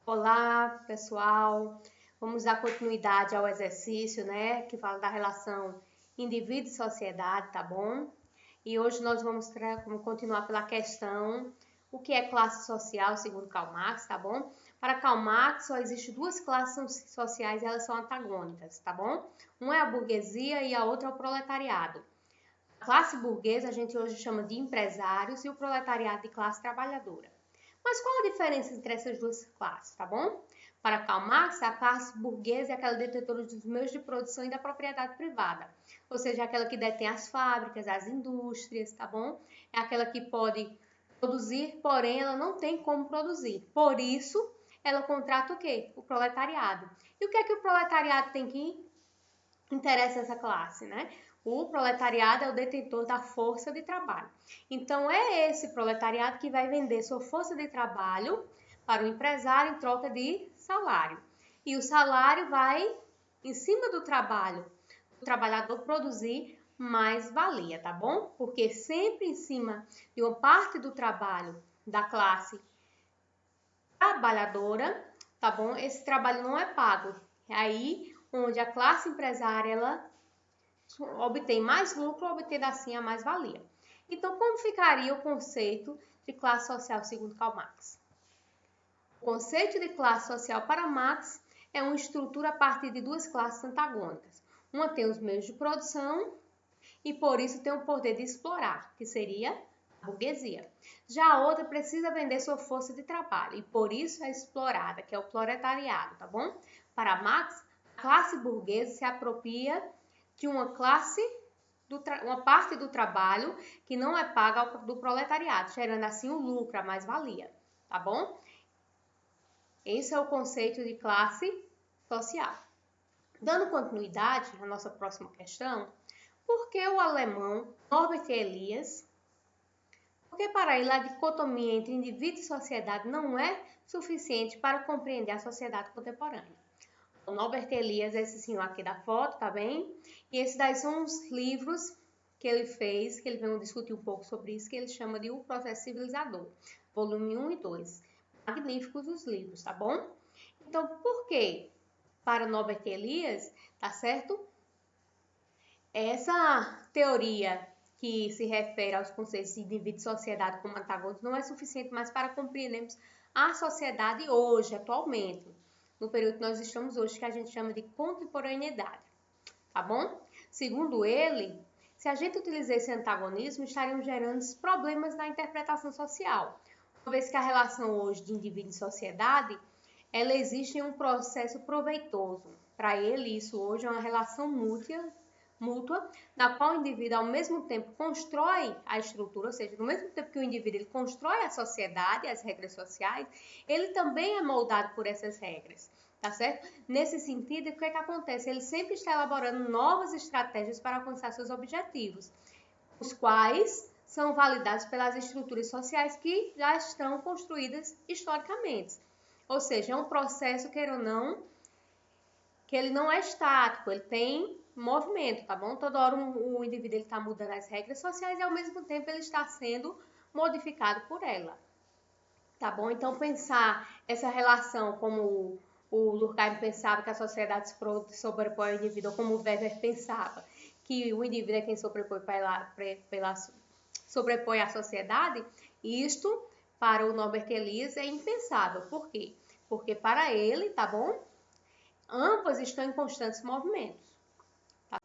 Olá, pessoal. Vamos dar continuidade ao exercício, né, que fala da relação indivíduo e sociedade, tá bom? E hoje nós vamos continuar pela questão o que é classe social segundo Karl Marx, tá bom? Para Karl Marx só existem duas classes sociais e elas são antagônicas, tá bom? Uma é a burguesia e a outra é o proletariado. A classe burguesa a gente hoje chama de empresários e o proletariado de classe trabalhadora. Mas qual a diferença entre essas duas classes, tá bom? Para Karl Marx, a classe burguesa é aquela detentora dos meios de produção e da propriedade privada, ou seja, aquela que detém as fábricas, as indústrias, tá bom? É aquela que pode produzir, porém ela não tem como produzir. Por isso, ela contrata o quê? O proletariado. E o que é que o proletariado tem que interessa essa classe, né? O proletariado é o detentor da força de trabalho. Então, é esse proletariado que vai vender sua força de trabalho para o empresário em troca de salário. E o salário vai em cima do trabalho, o trabalhador produzir mais valia, tá bom? Porque sempre em cima de uma parte do trabalho da classe trabalhadora, tá bom? Esse trabalho não é pago. É aí onde a classe empresária ela obtém mais lucro, obtendo assim a mais-valia. Então, como ficaria o conceito de classe social segundo Karl Marx? O conceito de classe social para Marx é uma estrutura a partir de duas classes antagônicas. Uma tem os meios de produção e, por isso, tem o poder de explorar, que seria a burguesia. Já a outra precisa vender sua força de trabalho e, por isso, é explorada, que é o proletariado, tá bom? Para Marx, a classe burguesa se apropria de uma parte do trabalho que não é paga do proletariado, gerando assim o lucro, a mais-valia, tá bom? Esse é o conceito de classe social. Dando continuidade à nossa próxima questão, por que o alemão Norbert Elias, porque para ele a dicotomia entre indivíduo e sociedade não é suficiente para compreender a sociedade contemporânea? O Norbert Elias, esse senhor aqui da foto, tá bem? E esses daí são os livros que ele fez, que ele veio discutir um pouco sobre isso, que ele chama de O Processo Civilizador, volume 1 e 2. Magníficos os livros, tá bom? Então, por que para Norbert Elias, tá certo? Essa teoria que se refere aos conceitos de indivíduo e sociedade como antagônicos não é suficiente mais para compreendermos a sociedade hoje, atualmente, no período que nós estamos hoje, que a gente chama de contemporaneidade, tá bom? Segundo ele, se a gente utilizar esse antagonismo, estaríamos gerando problemas na interpretação social, uma vez que a relação hoje de indivíduo e sociedade, ela existe em um processo proveitoso. Para ele, isso hoje é uma relação mútua, na qual o indivíduo, ao mesmo tempo, constrói a estrutura, ou seja, no mesmo tempo que o indivíduo ele constrói a sociedade, as regras sociais, ele também é moldado por essas regras, tá certo? Nesse sentido, o que é que acontece? Ele sempre está elaborando novas estratégias para alcançar seus objetivos, os quais são validados pelas estruturas sociais que já estão construídas historicamente. Ou seja, é um processo, queira ou não, que ele não é estático, ele tem movimento, tá bom? Toda hora o indivíduo está mudando as regras sociais e ao mesmo tempo ele está sendo modificado por ela, tá bom? Então pensar essa relação como o Durkheim pensava que a sociedade se sobrepõe ao indivíduo, ou como o Weber pensava que o indivíduo é quem sobrepõe à sociedade, isto para o Norbert Elias é impensável. Por quê? Porque para ele, tá bom? Ambas estão em constantes movimentos. Tá?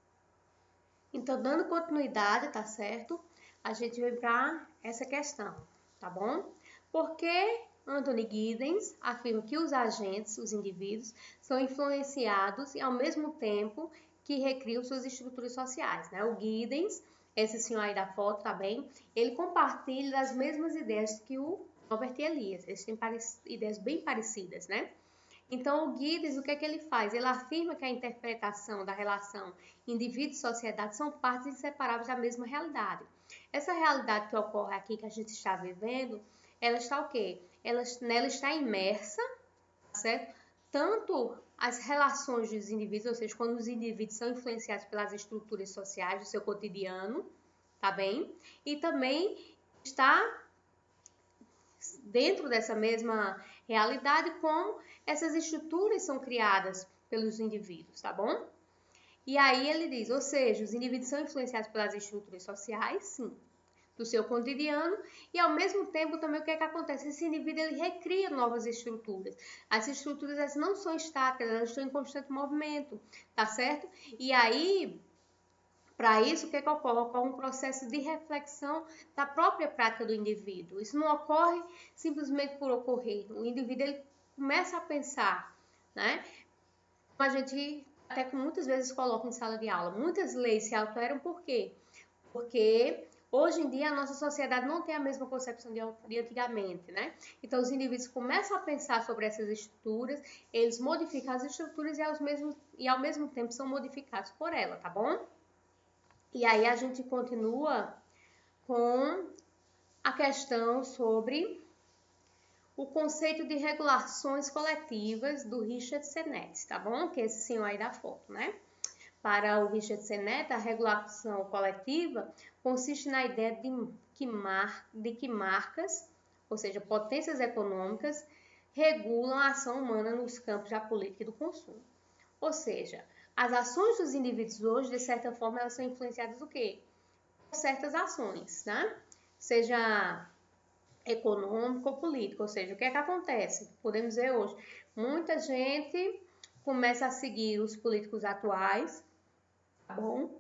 Então, dando continuidade, tá certo? A gente vem para essa questão, tá bom? Porque Anthony Giddens afirma que os agentes, os indivíduos, são influenciados e ao mesmo tempo que recriam suas estruturas sociais, né? O Giddens, esse senhor aí da foto, tá bem? Ele compartilha as mesmas ideias que o Norbert Elias. Eles têm ideias bem parecidas, né? Então, o Giddens, o que é que ele faz? Ele afirma que a interpretação da relação indivíduo e sociedade são partes inseparáveis da mesma realidade. Essa realidade que ocorre aqui, que a gente está vivendo, ela está o quê? Nela está imersa, certo? Tanto as relações dos indivíduos, ou seja, quando os indivíduos são influenciados pelas estruturas sociais do seu cotidiano, tá bem? E também está dentro dessa mesma realidade, como essas estruturas são criadas pelos indivíduos, tá bom? E aí ele diz, ou seja, os indivíduos são influenciados pelas estruturas sociais, sim, do seu cotidiano, e ao mesmo tempo também o que é que acontece? Esse indivíduo ele recria novas estruturas. As estruturas elas não são estáticas, elas estão em constante movimento, tá certo? E aí, para isso, o que é que ocorre? Ocorre um processo de reflexão da própria prática do indivíduo. Isso não ocorre simplesmente por ocorrer. O indivíduo ele começa a pensar, né? Como a gente até que muitas vezes coloca em sala de aula. Muitas leis se alteram por quê? Porque hoje em dia a nossa sociedade não tem a mesma concepção de antigamente, né? Então os indivíduos começam a pensar sobre essas estruturas, eles modificam as estruturas e ao mesmo tempo são modificados por ela, tá bom? E aí a gente continua com a questão sobre o conceito de regulações coletivas do Richard Sennett, tá bom? Que é esse senhor aí da foto, né? Para o Richard Sennett, a regulação coletiva consiste na ideia de que marcas, ou seja, potências econômicas, regulam a ação humana nos campos da política e do consumo. Ou seja, as ações dos indivíduos hoje, de certa forma, elas são influenciadas do quê? Por certas ações, né? Seja econômico ou político, ou seja, o que é que acontece? Podemos ver hoje, muita gente começa a seguir os políticos atuais, tá bom?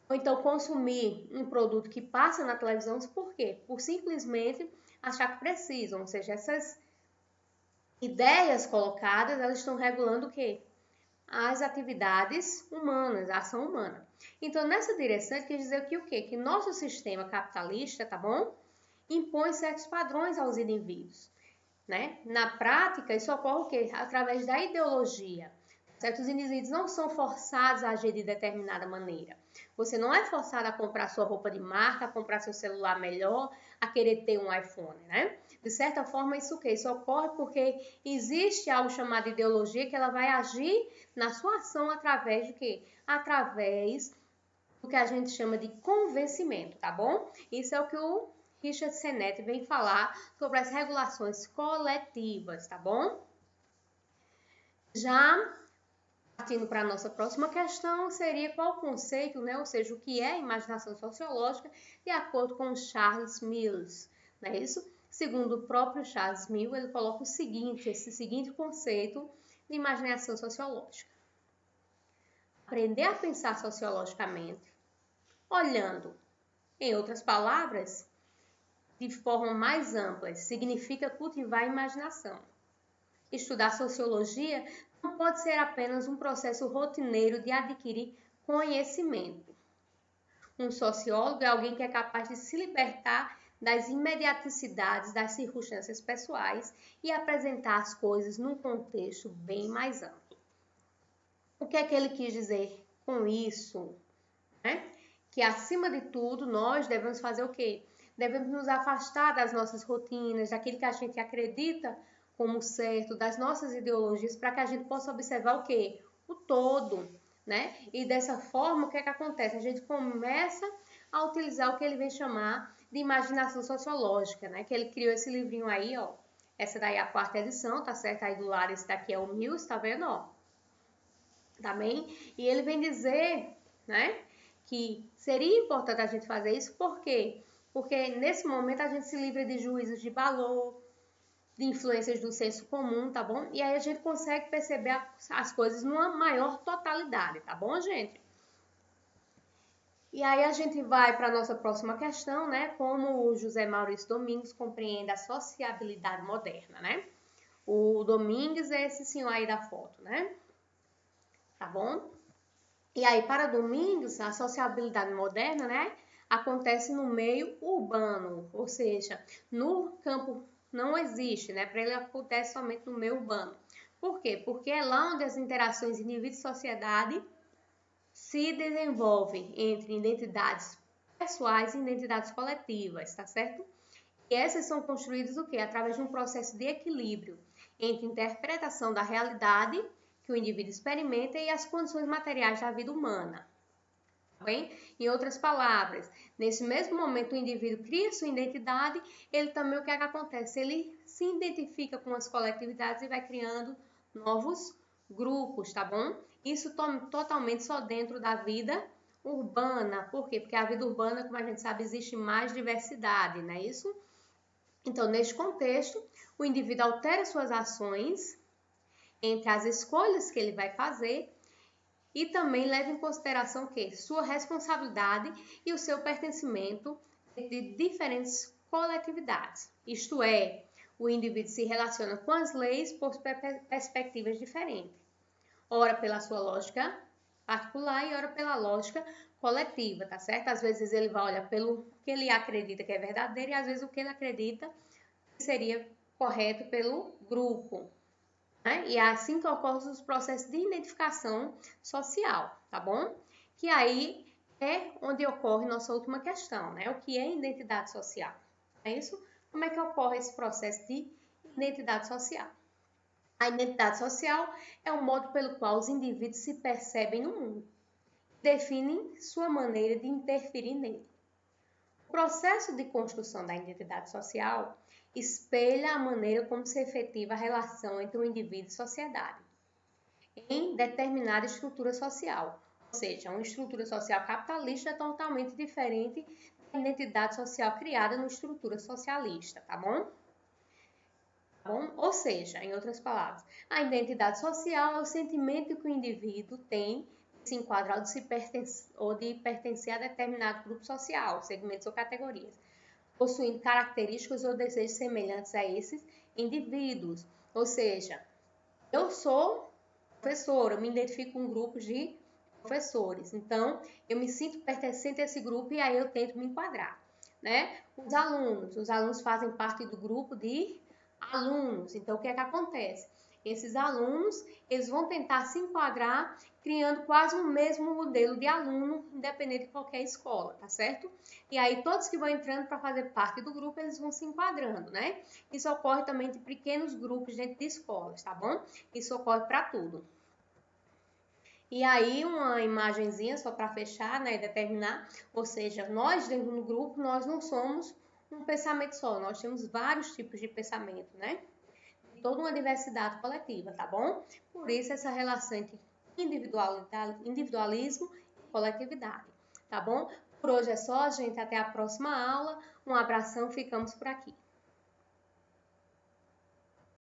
Ou então consumir um produto que passa na televisão, por quê? Por simplesmente achar que precisam, ou seja, essas ideias colocadas, elas estão regulando o quê? As atividades humanas, a ação humana. Então, nessa direção, quer dizer que o quê? Que nosso sistema capitalista, tá bom? Impõe certos padrões aos indivíduos, né? Na prática, isso ocorre o quê? Através da ideologia. Certos indivíduos não são forçados a agir de determinada maneira. Você não é forçado a comprar sua roupa de marca, a comprar seu celular melhor, a querer ter um iPhone, né? De certa forma, isso o quê? Isso ocorre porque existe algo chamado ideologia que ela vai agir na sua ação através de quê? Através do que a gente chama de convencimento, tá bom? Isso é o que o Richard Sennett vem falar sobre as regulações coletivas, tá bom? Já partindo para a nossa próxima questão, seria qual o conceito, né? Ou seja, o que é imaginação sociológica, de acordo com Charles Mills, não é isso? Segundo o próprio Charles Mills, ele coloca o seguinte, esse seguinte conceito de imaginação sociológica. Aprender a pensar sociologicamente, olhando, em outras palavras, de forma mais ampla, significa cultivar a imaginação. Estudar sociologia não pode ser apenas um processo rotineiro de adquirir conhecimento. Um sociólogo é alguém que é capaz de se libertar das imediaticidades das circunstâncias pessoais e apresentar as coisas num contexto bem mais amplo. O que é que ele quis dizer com isso? Né? Que, acima de tudo, nós devemos fazer o quê? Devemos nos afastar das nossas rotinas, daquilo que a gente acredita como certo, das nossas ideologias, para que a gente possa observar o quê? O todo, né? E dessa forma, o que é que acontece? A gente começa a utilizar o que ele vem chamar de imaginação sociológica, né? Que ele criou esse livrinho aí, ó. Essa daí é a quarta edição, tá certo? Aí do lado, esse daqui é o Mills, tá vendo, ó? Tá bem? E ele vem dizer, né? Que seria importante a gente fazer isso, por quê? Porque nesse momento a gente se livra de juízos de valor, de influências do senso comum, tá bom? E aí a gente consegue perceber as coisas numa maior totalidade, tá bom, gente? E aí a gente vai para a nossa próxima questão, né? Como o José Maurício Domingues compreende a sociabilidade moderna, né? O Domingues é esse senhor aí da foto, né? Tá bom? E aí, para Domingues, a sociabilidade moderna, né? Acontece no meio urbano, ou seja, no campo não existe, né? Para ele acontece somente no meio urbano. Por quê? Porque é lá onde as interações indivíduo e sociedade se desenvolvem entre identidades pessoais e identidades coletivas, tá certo? E essas são construídas o quê? Através de um processo de equilíbrio entre interpretação da realidade que o indivíduo experimenta e as condições materiais da vida humana. bem? Em outras palavras, nesse mesmo momento o indivíduo cria sua identidade, ele também, o que é que acontece? Ele se identifica com as coletividades e vai criando novos grupos, tá bom? Isso totalmente só dentro da vida urbana. Por quê? Porque a vida urbana, como a gente sabe, existe mais diversidade, não é isso? Então, neste contexto, o indivíduo altera suas ações entre as escolhas que ele vai fazer e também leva em consideração que sua responsabilidade e o seu pertencimento de diferentes coletividades. Isto é, o indivíduo se relaciona com as leis por perspectivas diferentes. Ora pela sua lógica particular e ora pela lógica coletiva, tá certo? Às vezes ele vai olhar pelo que ele acredita que é verdadeiro e às vezes o que ele acredita que seria correto pelo grupo. Né? E é assim que ocorrem os processos de identificação social, tá bom? Que aí é onde ocorre nossa última questão, né? O que é identidade social? É isso? Como é que ocorre esse processo de identidade social? A identidade social é o modo pelo qual os indivíduos se percebem no mundo, definem sua maneira de interferir nele. O processo de construção da identidade social espelha a maneira como se efetiva a relação entre o indivíduo e sociedade em determinada estrutura social. Ou seja, uma estrutura social capitalista é totalmente diferente da identidade social criada numa estrutura socialista, tá bom? Ou seja, em outras palavras, a identidade social é o sentimento que o indivíduo tem de se enquadrar ou de pertencer a determinado grupo social, segmentos ou categorias, possuindo características ou desejos semelhantes a esses indivíduos. Ou seja, eu sou professora, eu me identifico com grupos de professores, então eu me sinto pertencente a esse grupo e aí eu tento me enquadrar, né? Os alunos fazem parte do grupo de alunos. Então, o que é que acontece? Esses alunos, eles vão tentar se enquadrar criando quase o mesmo modelo de aluno, independente de qualquer escola, tá certo? E aí, todos que vão entrando para fazer parte do grupo, eles vão se enquadrando, né? Isso ocorre também de pequenos grupos dentro de escolas, tá bom? Isso ocorre para tudo. E aí, uma imagenzinha só para fechar, né, e determinar, ou seja, nós dentro do grupo, nós não somos um pensamento só, nós temos vários tipos de pensamento, né? Toda uma diversidade coletiva, tá bom? Por isso essa relação entre individualismo e coletividade, tá bom? Por hoje é só, gente, até a próxima aula. Um abração, ficamos por aqui.